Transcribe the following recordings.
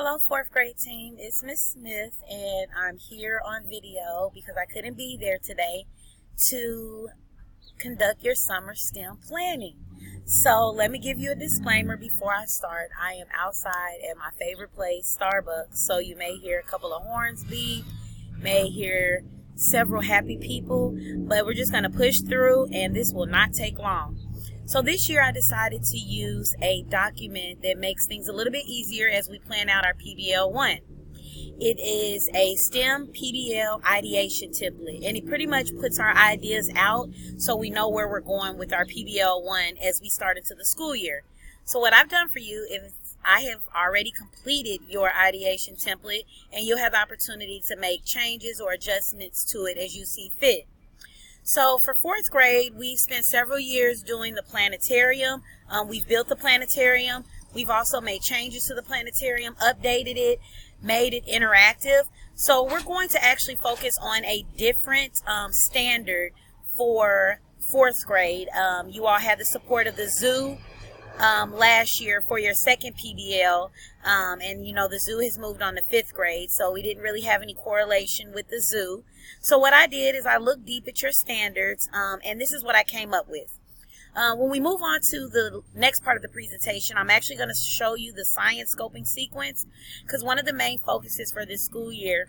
Hello, fourth grade team. It's Miss Smith, and I'm here on video because I couldn't be there today to conduct your summer STEM planning. So let me give you a disclaimer before I start. I am outside at my favorite place, Starbucks, so you may hear a couple of horns beep, may hear several happy people, but we're just going to push through, and this will not take long. So this year I decided to use a document that makes things a little bit easier as we plan out our PBL 1. It is a STEM PBL ideation template, and it pretty much puts our ideas out so we know where we're going with our PBL 1 as we start into the school year. So what I've done for you is I have already completed your ideation template, and you'll have the opportunity to make changes or adjustments to it as you see fit. So for fourth grade, we've spent several years doing the planetarium. We've built the planetarium. We've also made changes to the planetarium, updated it, made it interactive. So we're going to actually focus on a different standard for fourth grade. You all had the support of the zoo last year for your second PBL, and you know the zoo has moved on to fifth grade, so we didn't really have any correlation with the zoo. So what I did is I looked deep at your standards, and this is what I came up with. When we move on to the next part of the presentation, I'm actually going to show you the science scoping sequence, because one of the main focuses for this school year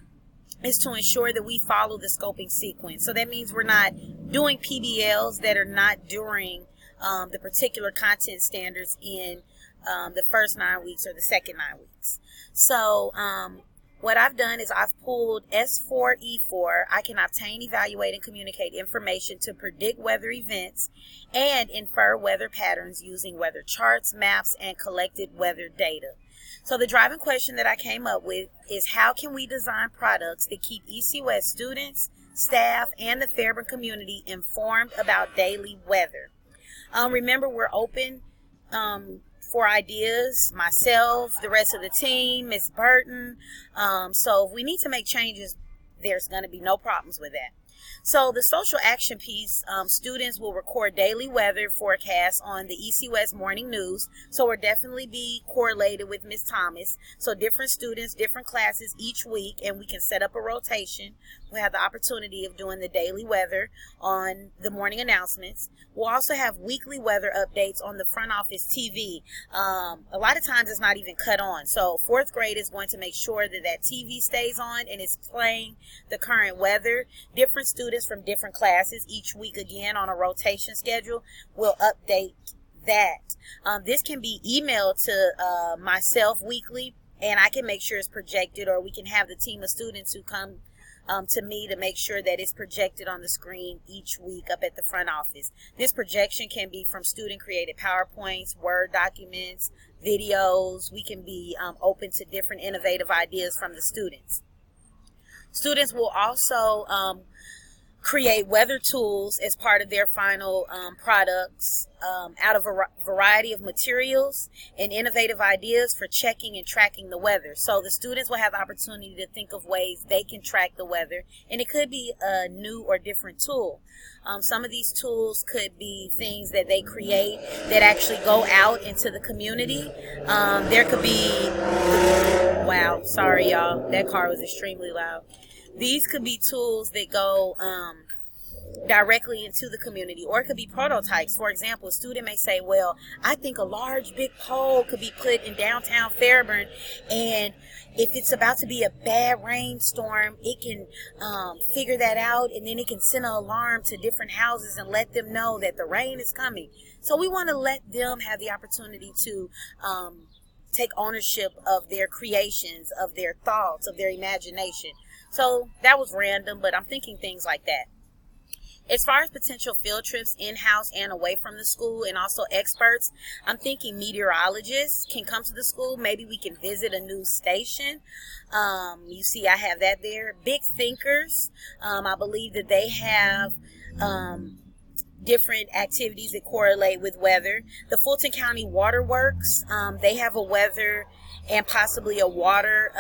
is to ensure that we follow the scoping sequence. So that means we're not doing PBLs that are not during the particular content standards in the first 9 weeks or the second 9 weeks. So what I've done is I've pulled S4E4. I can obtain, evaluate, and communicate information to predict weather events and infer weather patterns using weather charts, maps, and collected weather data. So the driving question that I came up with is how can we design products that keep EC West students, staff, and the Fairburn community informed about daily weather? Remember, we're open for ideas, myself, the rest of the team, Ms. Burton. So if we need to make changes, there's going to be no problems with that. So the social action piece, students will record daily weather forecasts on the EC West Morning News. So we'll definitely be correlated with Ms. Thomas. So different students, different classes each week, and we can set up a rotation. We'll have the opportunity of doing the daily weather on the morning announcements. We'll also have weekly weather updates on the front office TV. A lot of times it's not even cut on. So fourth grade is going to make sure that that TV stays on and is playing the current weather. Different students from different classes each week, again on a rotation schedule, will update that. This can be emailed to myself weekly, and I can make sure it's projected, or we can have the team of students who come to me to make sure that it's projected on the screen each week up at the front office. This projection can be from student created PowerPoints, Word documents, videos. We can be open to different innovative ideas from the students. Students will also create weather tools as part of their final products out of a variety of materials and innovative ideas for checking and tracking the weather. So the students will have the opportunity to think of ways they can track the weather, and it could be a new or different tool. Some of these tools could be things that they create that actually go out into the community. There could be, wow, sorry y'all, that car was extremely loud. These could be tools that go directly into the community, or it could be prototypes. For example, a student may say, well, I think a large big pole could be put in downtown Fairburn, and if it's about to be a bad rainstorm, it can figure that out, and then it can send an alarm to different houses and let them know that the rain is coming. So we want to let them have the opportunity to take ownership of their creations, of their thoughts, of their imagination. So that was random, but I'm thinking things like that. As far as potential field trips in-house and away from the school, and also experts, I'm thinking meteorologists can come to the school. Maybe we can visit a news station. You see I have that there. Big thinkers, I believe that they have different activities that correlate with weather. The Fulton County Waterworks, they have a weather and possibly a water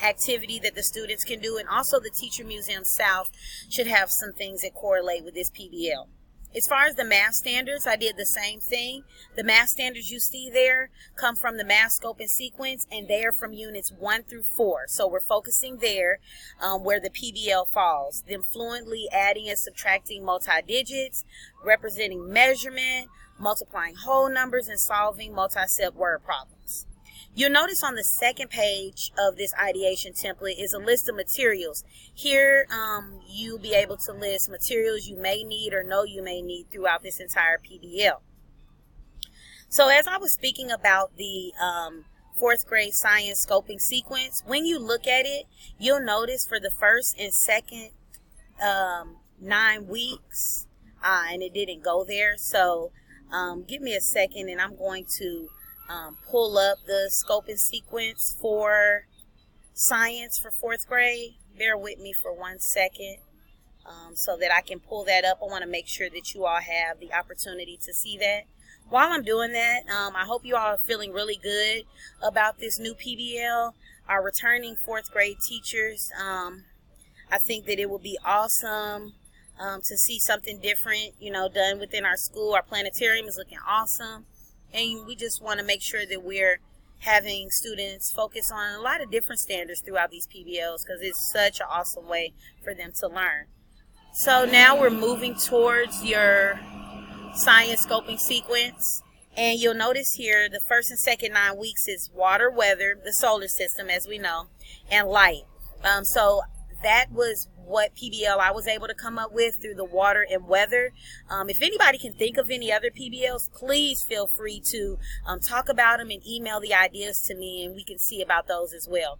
activity that the students can do. And also the Teacher Museum South should have some things that correlate with this PBL. As far as the math standards, I did the same thing. The math standards you see there come from the math scope and sequence, and they are from units 1 through 4. So we're focusing there where the PBL falls. Them fluently adding and subtracting multi-digits, representing measurement, multiplying whole numbers, and solving multi-step word problems. You'll notice on the second page of this ideation template is a list of materials. Here you'll be able to list materials you may need or know you may need throughout this entire PBL. So as I was speaking about the 4th grade science scoping sequence, when you look at it, you'll notice for the first and second 9 weeks, and it didn't go there. So give me a second and I'm going to pull up the scoping sequence for science for 4th grade. Bear with me for 1 second so that I can pull that up. I want to make sure that you all have the opportunity to see that. While I'm doing that, I hope you all are feeling really good about this new PBL. Our returning 4th grade teachers, I think that it will be awesome to see something different, done within our school. Our planetarium is looking awesome. And we just want to make sure that we're having students focus on a lot of different standards throughout these PBLs because it's such an awesome way for them to learn. So now we're moving towards your science scoping sequence. And you'll notice here the first and second 9 weeks is water, weather, the solar system as we know, and light. So that was what PBL I was able to come up with through the water and weather. If anybody can think of any other PBLs, please feel free to talk about them and email the ideas to me and we can see about those as well.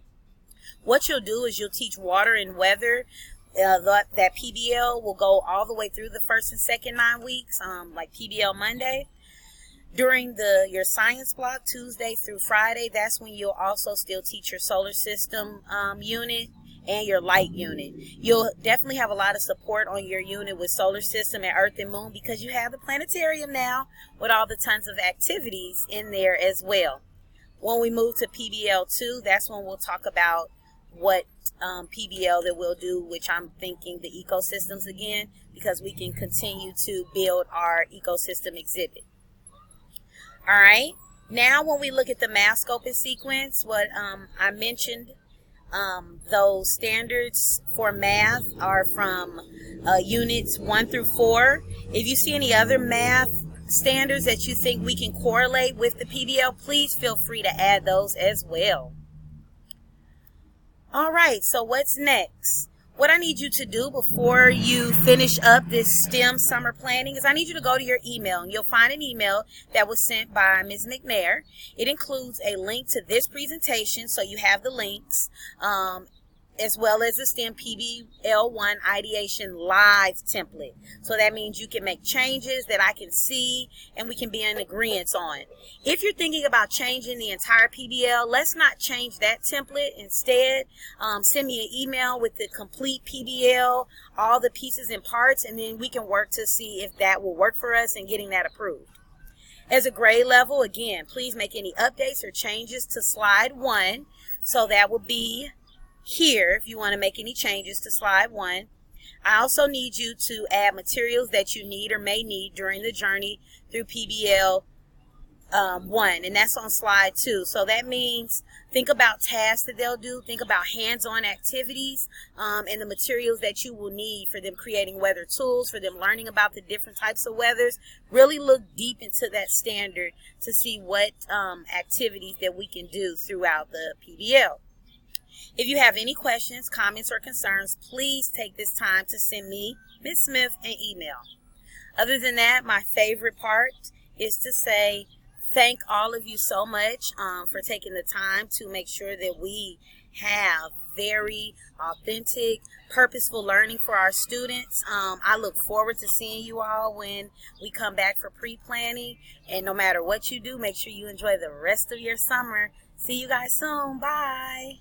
What you'll do is you'll teach water and weather. That PBL will go all the way through the first and second 9 weeks, like PBL Monday. During your science block, Tuesday through Friday, that's when you'll also still teach your solar system unit and your light unit. You'll definitely have a lot of support on your unit with solar system and earth and moon because you have the planetarium now with all the tons of activities in there as well. When we move to PBL 2, that's when we'll talk about what PBL that we'll do, which I'm thinking the ecosystems again, because we can continue to build our ecosystem exhibit. All right, now when we look at the math scope and sequence, what I mentioned, those standards for math are from units 1 through 4. If you see any other math standards that you think we can correlate with the PBL, please feel free to add those as well. All right, so what's next? What I need you to do before you finish up this STEM summer planning is I need you to go to your email, and you'll find an email that was sent by Ms. McNair. It includes a link to this presentation, so you have the links, as well as the STEM PBL1 Ideation Live template. So that means you can make changes that I can see and we can be in agreement on. If you're thinking about changing the entire PBL, let's not change that template. Instead, send me an email with the complete PBL, all the pieces and parts, and then we can work to see if that will work for us and getting that approved. As a grade level, again, please make any updates or changes to slide 1. So that will be here if you want to make any changes to slide 1. I also need you to add materials that you need or may need during the journey through PBL 1, and that's on slide 2. So that means think about tasks that they'll do, think about hands-on activities, and the materials that you will need for them creating weather tools, for them learning about the different types of weathers. Really look deep into that standard to see what activities that we can do throughout the PBL. If you have any questions, comments, or concerns, please take this time to send me, Ms. Smith, an email. Other than that, my favorite part is to say thank all of you so much for taking the time to make sure that we have very authentic, purposeful learning for our students. I look forward to seeing you all when we come back for pre-planning. And no matter what you do, make sure you enjoy the rest of your summer. See you guys soon. Bye.